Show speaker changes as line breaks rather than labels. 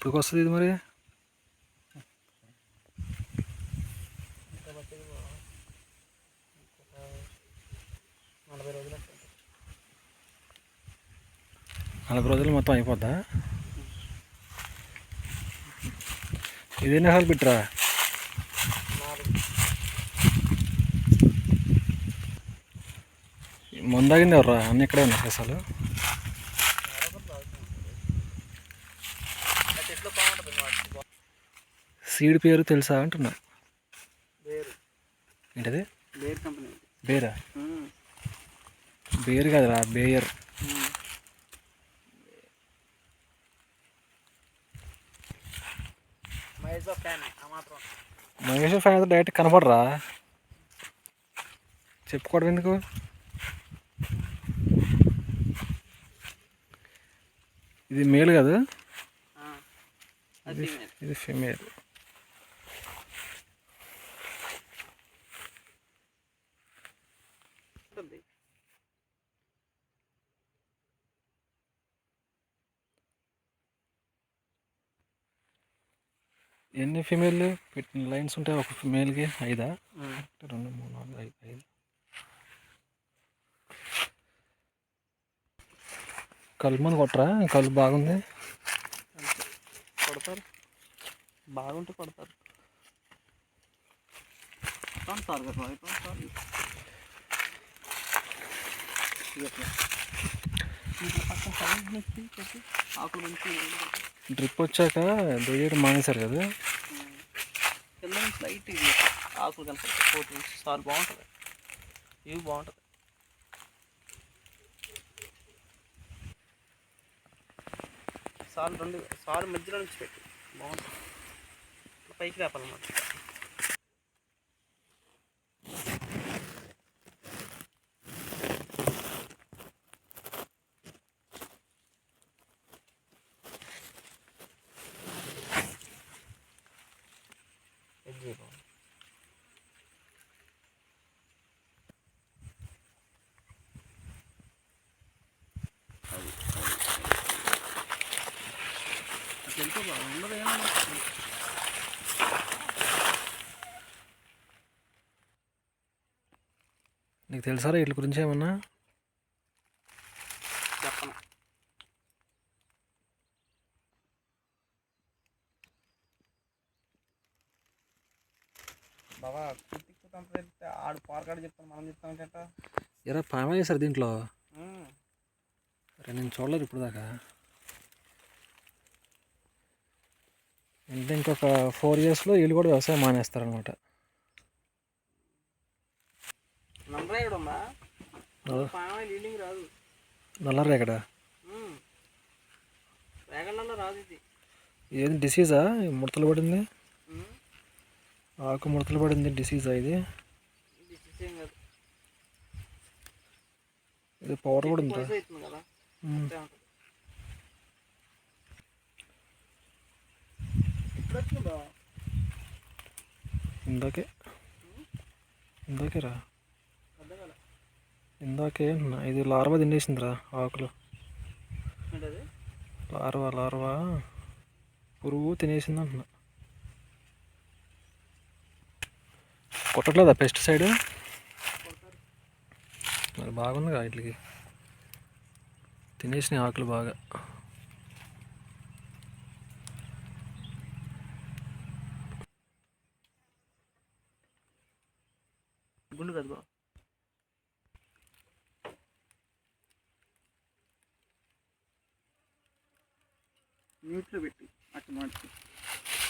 ఎప్పటికి వస్తుంది ఇది మరి?
ఇంకా 40 రోజులు.
40 రోజులు మొత్తం అయిపోద్దా? ఇదేనా హాల్ బిట్రా? ముందాగింది ఎవర్రా? అన్నీ ఇక్కడే ఉన్నాయి అసలు. సీడ్ పేరు తెలుసా అంటున్నా. ఏంటది? బేరా? బేరు కదరా, బేయర్. మహేష్ ఫ్యాన్ డైరెక్ట్ కనపడరా? చెప్పుకోవడం ఎందుకు? ఇది మేల్ కదా, ఇది ఫీమేల్. ఎన్ని ఫీమేల్ పెట్టిన లైన్స్ ఉంటాయి ఒక ఫీమేల్కి? 5, 2, 3, 4, 5. కలుపు మంది కొట్టరా? కలుపు బాగుంది.
కొడతారు, బాగుంటే కొడతారు.
డ్రిప్ వచ్చాక దొయ్యడం మానేశారు కదా.
కింద నుంచి లైట్ ఇది ఆకులు కనపడతాయి. 4 inches సార్ బాగుంటుంది, ఇవి బాగుంటుంది. సార్ మధ్యలో నుంచి పెట్టి బాగుంటుంది. పైకి లేపాలన్నమాట.
నీకు తెలుసా వీటి గురించి ఏమన్నా?
చెప్పను. బాబా ఆడు పార్కాడు చెప్తాను, మనం చెప్తామంట.
ఎరా పామా చేశారు దీంట్లో? అరే నేను చూడలేదు ఇప్పుడు దాకా. అంటే ఇంకొక 4 yearsలో వీళ్ళు కూడా వ్యవసాయం మానేస్తారనమాట. నల్లరేగడా? ఏది డిసీజా? ముడతలు పడింది, ఆకు ముడతలు పడింది. డిసీజా ఇది? ఇది పవర్ కూడా ఉందా? ఇందాకే ఇది లార్వా తినేసిందిరా ఆకులు. లార్వా పురుగు తినేసింది అంటున్నా. కొట్టట్లేదా పెస్టిసైడ్? మరి బాగుందిగా వీటికి, తినేసినాయి ఆకులు బాగా.
గుండు కదా మ్యూట్లో పెట్టి అట్లా